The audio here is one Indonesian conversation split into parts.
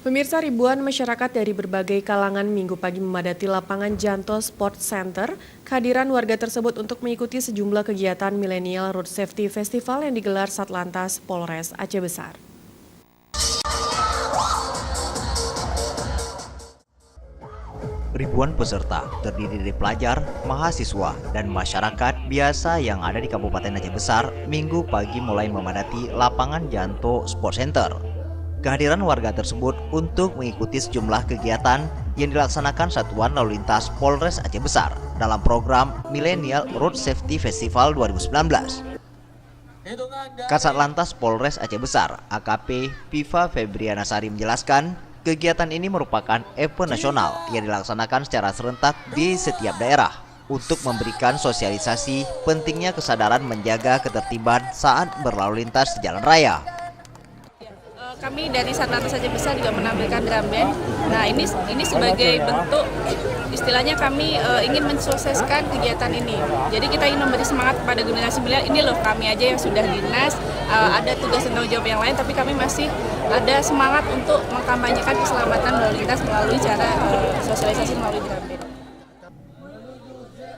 Pemirsa, ribuan masyarakat dari berbagai kalangan Minggu pagi memadati lapangan Janto Sport Center. Kehadiran warga tersebut untuk mengikuti sejumlah kegiatan Millennial Road Safety Festival yang digelar Satlantas Polres Aceh Besar. Ribuan peserta terdiri dari pelajar, mahasiswa, dan masyarakat biasa yang ada di Kabupaten Aceh Besar Minggu pagi mulai memadati lapangan Janto Sport Center. Kehadiran warga tersebut untuk mengikuti sejumlah kegiatan yang dilaksanakan Satuan Lalu Lintas Polres Aceh Besar dalam program Millennial Road Safety Festival 2019. Kasat Lantas Polres Aceh Besar, AKP Piva Febriana Sari menjelaskan, kegiatan ini merupakan event nasional yang dilaksanakan secara serentak di setiap daerah untuk memberikan sosialisasi pentingnya kesadaran menjaga ketertiban saat berlalu lintas di jalan raya. Kami dari Satlantas Aceh Besar juga menampilkan drum band. Nah, ini sebagai bentuk istilahnya kami ingin mensukseskan kegiatan ini. Jadi kita ingin memberi semangat kepada generasi milenial. Ini loh kami aja yang sudah dinas, ada tugas dan tanggung jawab yang lain, tapi kami masih ada semangat untuk mengkampanyekan keselamatan lalu lintas melalui cara sosialisasi melalui drum band.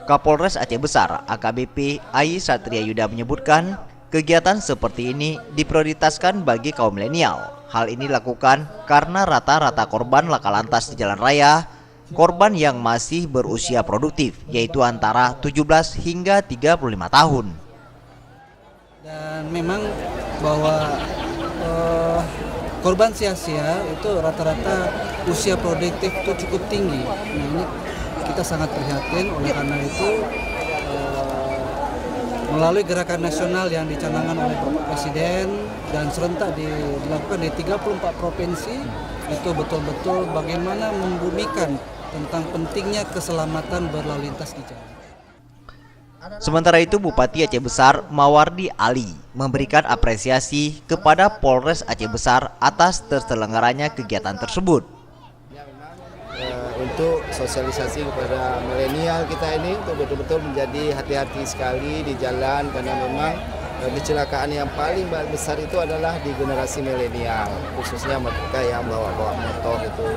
Kapolres Aceh Besar AKBP Ai Satria Yuda menyebutkan, kegiatan seperti ini diprioritaskan bagi kaum milenial. Hal ini dilakukan karena rata-rata korban laka lantas di jalan raya, korban yang masih berusia produktif, yaitu antara 17 hingga 35 tahun. Dan memang bahwa korban sia-sia itu rata-rata usia produktif itu cukup tinggi. Nah, ini kita sangat prihatin, oleh karena itu melalui gerakan nasional yang dicanangkan oleh Bapak Presiden dan serentak dilakukan di 34 provinsi, itu betul-betul bagaimana membumikan tentang pentingnya keselamatan berlalu lintas di jalan. Sementara itu, Bupati Aceh Besar Mawardi Ali memberikan apresiasi kepada Polres Aceh Besar atas terselenggaranya kegiatan tersebut. Untuk sosialisasi kepada milenial kita ini untuk betul-betul menjadi hati-hati sekali di jalan, karena memang kecelakaan yang paling besar itu adalah di generasi milenial, khususnya mereka yang bawa motor itu.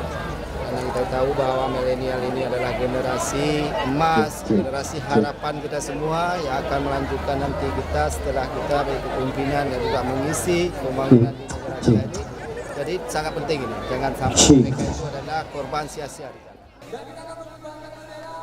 Karena kita tahu bahwa milenial ini adalah generasi emas, generasi harapan kita semua yang akan melanjutkan nanti kita setelah kita beri kepemimpinan dan juga mengisi pembangunan di negara kita ini. Jadi sangat penting ini, jangan sampai mereka itu adalah korban sia-sia.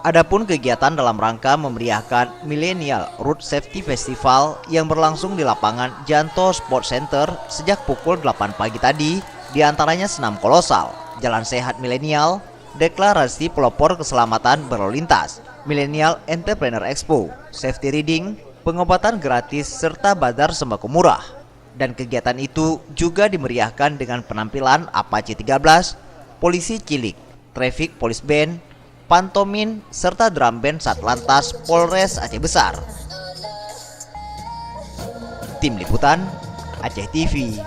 Adapun kegiatan dalam rangka memeriahkan Millennial Road Safety Festival yang berlangsung di lapangan Janto Sport Center sejak pukul 8 pagi tadi, diantaranya senam kolosal, jalan sehat milenial, deklarasi pelopor keselamatan berlalu lintas, Millennial Entrepreneur Expo, safety reading, pengobatan gratis, serta bazar sembako murah. Dan kegiatan itu juga dimeriahkan dengan penampilan Apache 13, Polisi Cilik, Traffic Police Band, pantomin, serta drum band Satlantas Polres Aceh Besar. Tim Liputan Aceh TV.